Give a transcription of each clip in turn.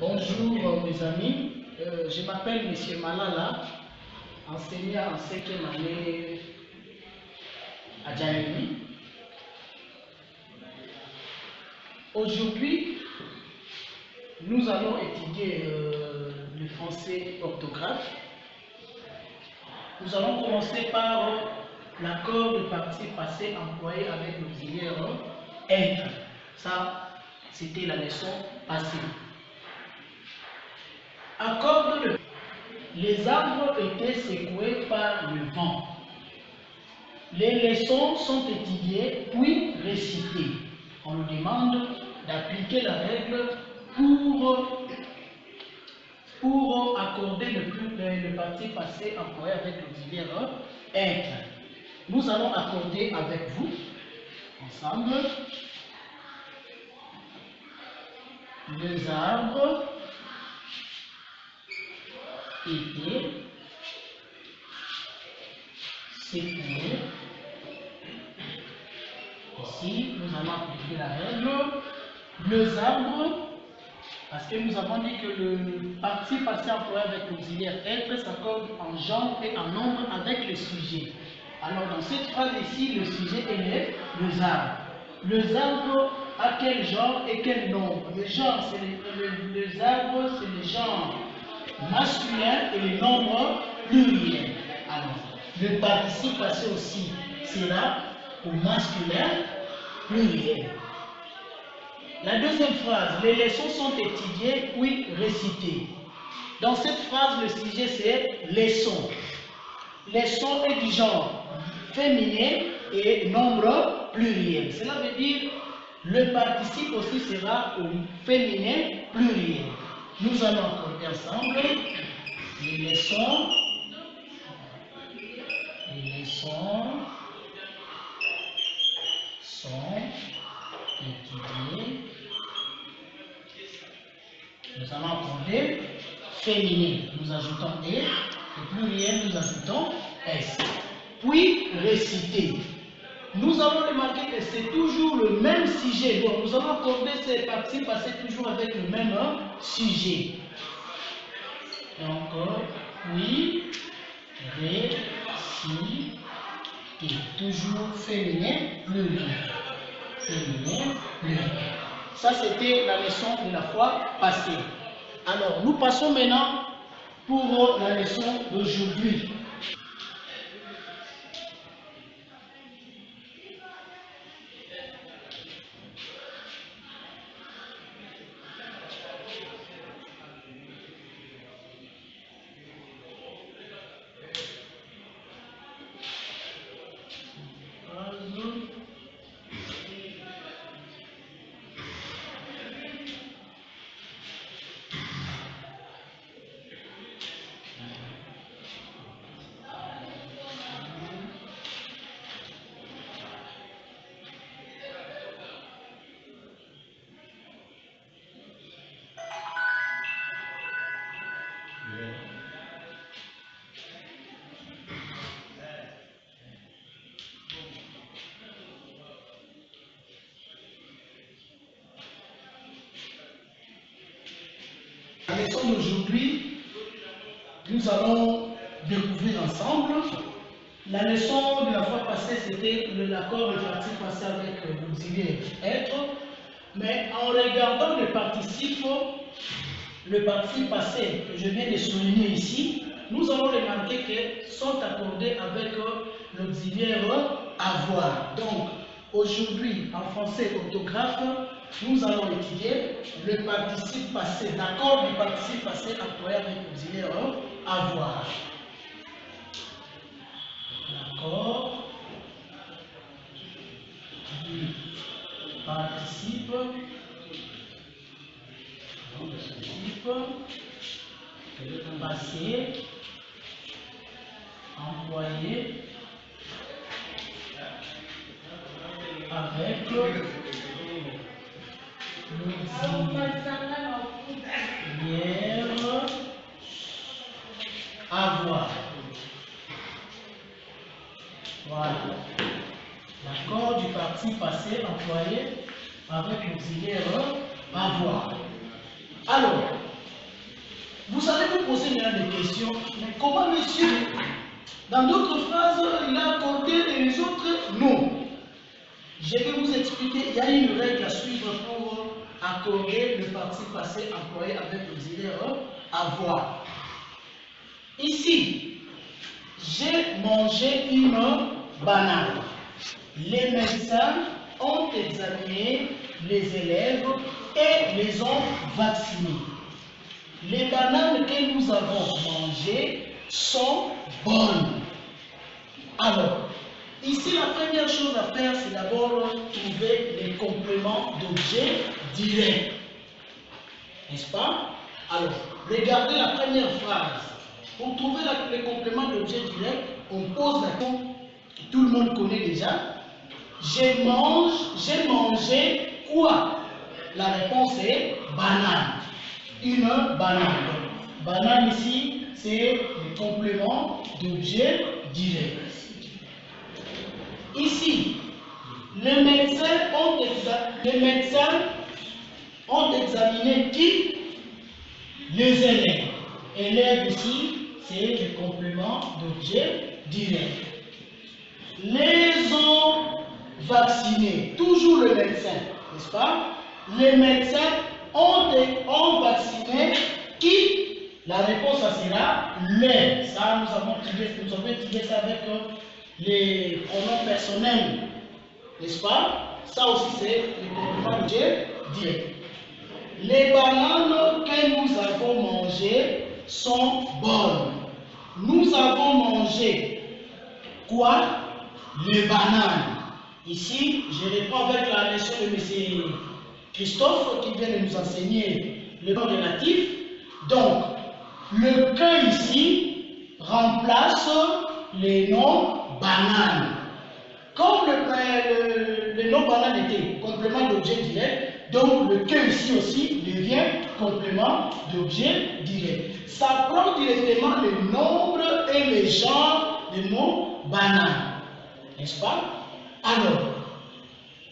Bonjour mes amis, je m'appelle M. Malala, enseignant en 5e année à Djameni. Aujourd'hui, nous allons étudier le français orthographe. Nous allons commencer par l'accord de participe passé employé avec l'auxiliaire être. Ça, c'était la leçon passée. Accorde-le. Les arbres étaient secoués par le vent. Les leçons sont étudiées puis récitées. On nous demande d'appliquer la règle pour accorder le participe passé employé avec l'auxiliaire être. Nous allons accorder avec vous, ensemble, les arbres étaient secoués. Ici, nous allons appliquer la règle. Les arbres, parce que nous avons dit que le participe passé employé avec l'auxiliaire être s'accorde en genre et en nombre avec le sujet. Alors dans cette phrase ici, le sujet est les arbres. Les arbres à quel genre et quel nombre? Le genre, c'est les arbres, c'est les genres masculins et les nombres pluriels. Alors, le participe passé aussi sera au masculin pluriel. La deuxième phrase, les leçons sont étudiées puis récitées. Dans cette phrase, le sujet c'est leçon. Leçon est du genre féminin et nombre pluriel. Cela veut dire le participe aussi sera au féminin pluriel. Nous allons accorder ensemble les leçons sont étudiées. Nous allons accorder féminin. Nous ajoutons E et pluriel, nous ajoutons S. Puis réciter. Nous allons remarquer que c'est toujours le même sujet. Donc nous allons accorder ces participes passés toujours avec le même sujet. Et encore, puis réciter. Toujours féminin, pluriel. Féminin, pluriel. Ça, c'était la leçon de la fois passée. Alors, nous passons maintenant pour la leçon d'aujourd'hui. La leçon d'aujourd'hui, nous allons découvrir ensemble. La leçon de la fois passée, c'était l'accord de participe passé avec l'auxiliaire être. Mais en regardant le participe passé que je viens de souligner ici, nous allons remarquer que sont accordés avec l'auxiliaire avoir. Donc, aujourd'hui, en français orthographe, nous allons étudier le participe passé, l'accord du participe passé employé avec l'auxiliaire avoir. L'accord du participe passé employé avec l'auxiliaire avoir. Voilà. L'accord du participe passé employé avec l'auxiliaire avoir. Alors, Vous allez vous poser maintenant des questions. Mais comment monsieur, dans d'autres phrases, il a accordé et les autres non? Je vais vous expliquer, il y a une règle à suivre pour accorder le participe passé employé avec l'auxiliaire avoir. Ici, j'ai mangé une banane. Les médecins ont examiné les élèves et les ont vaccinés. Les bananes que nous avons mangées sont bonnes. Alors, ici, la première chose à faire, c'est d'abord trouver les compléments d'objet directs. N'est-ce pas? Alors, regardez la première phrase. Pour trouver les compléments d'objet direct, on pose la question que tout le monde connaît déjà. J'ai mangé quoi? La réponse est banane. Une banane. Donc, banane ici, c'est le complément d'objet direct. Ici, les médecins ont examiné qui? Les élèves. Élèves ici, c'est le complément d'objet direct. Les ont vaccinés, toujours le médecin, n'est-ce pas? Les médecins ont vacciné qui? La réponse ça sera les. Ça, nous avons tiré ça avec les pronoms personnels, n'est-ce pas? Ça aussi, c'est le complément d'objet direct. Les bananes que nous avons mangées sont bonnes. Nous avons mangé quoi? Les bananes. Ici, je reprends avec la leçon de M. Christophe qui vient de nous enseigner le nom relatif. Donc, le que ici remplace les noms bananes. Comme le nom banane était complément d'objet direct, donc le que ici aussi devient complément d'objet direct. Ça prend directement le nombre et le genre des mots banane. N'est-ce pas? Alors,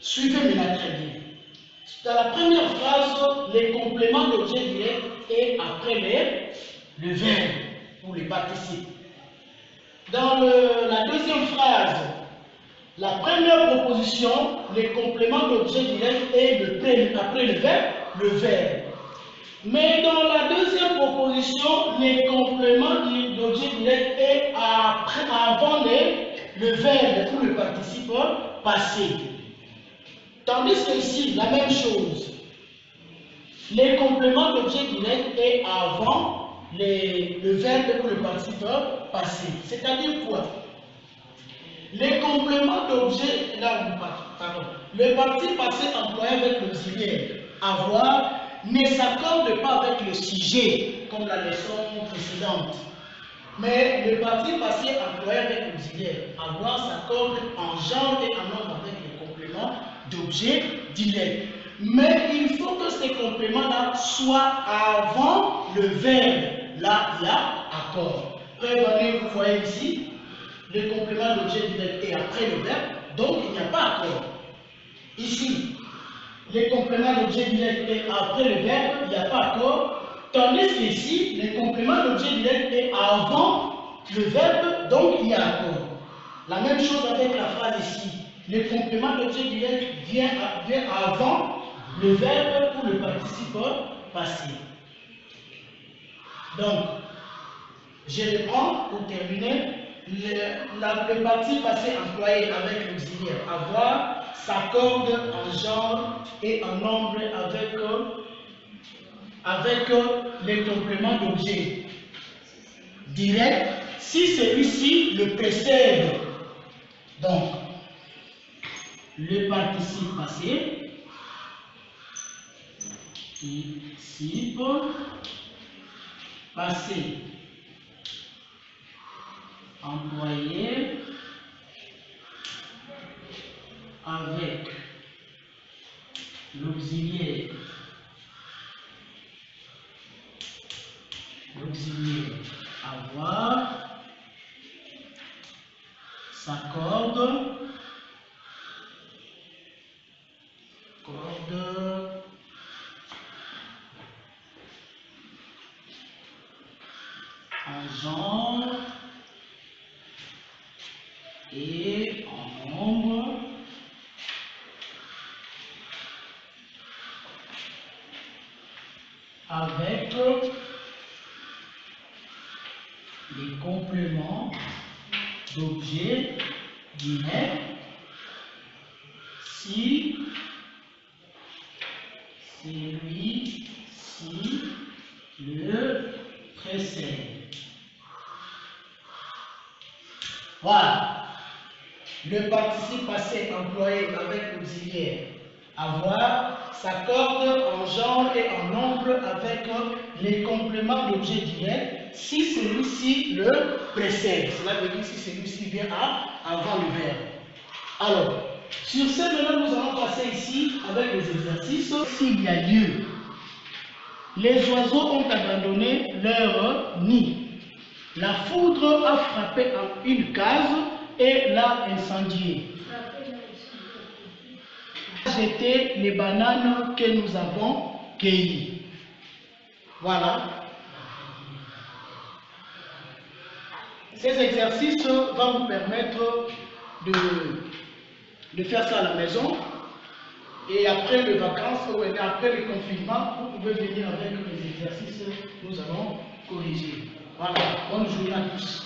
suivez maintenant très bien. Dans la première phrase, les compléments d'objet direct et après le verbe ou les participes. Dans la deuxième phrase, la première proposition, les compléments d'objet direct et après le verbe. Mais dans la deuxième proposition, les compléments d'objet direct et avant le verbe ou le participe passé. Tandis que ici, la même chose. Les compléments d'objet direct et avant le verbe ou le participe passé. C'est-à-dire quoi? Les compléments d'objet, le participe passé employé avec l'auxiliaire avoir ne s'accorde pas avec le sujet, comme la leçon précédente. Mais le participe passé employé avec l'auxiliaire avoir s'accorde en genre et en nombre avec les compléments d'objet direct. Mais il faut que ces compléments-là soient avant le verbe. Là, il y a accord. Prévenez, vous voyez ici, le complément d'objet direct et après le verbe, donc il n'y a pas accord. Ici, les compléments d'objet direct et après le verbe, il n'y a pas accord. Tandis qu'ici, les compléments d'objet direct et avant le verbe, donc il y a accord. La même chose avec la phrase ici. Le complément d'objet direct vient avant le verbe ou le participe passé. Donc, je reprends pour terminer. Le participe passé employé avec l'auxiliaire avoir s'accorde en genre et en nombre avec les compléments d'objet direct si celui-ci le précède. Donc, le participe passé, participe passé employé avec l'auxiliaire avoir s'accorde genre et en nombre avec les compléments d'objets directs si celui-ci le précède. Voilà. Le participe passé employé avec l'auxiliaire avoir s'accorde en genre et en nombre avec les compléments d'objet direct si celui-ci le précède. Cela veut dire si celui-ci vient avant le verbe. Alors, sur ce, maintenant, nous allons passer ici avec les exercices. S'il y a lieu, les oiseaux ont abandonné leur nid. La foudre a frappé en une case et l'a incendiée. Jeter les bananes que nous avons cueillies. Voilà. Ces exercices vont vous permettre de faire ça à la maison. Et après les vacances, ou après le confinement, vous pouvez venir avec les exercices que nous allons corriger. Voilà. Bonne journée à tous.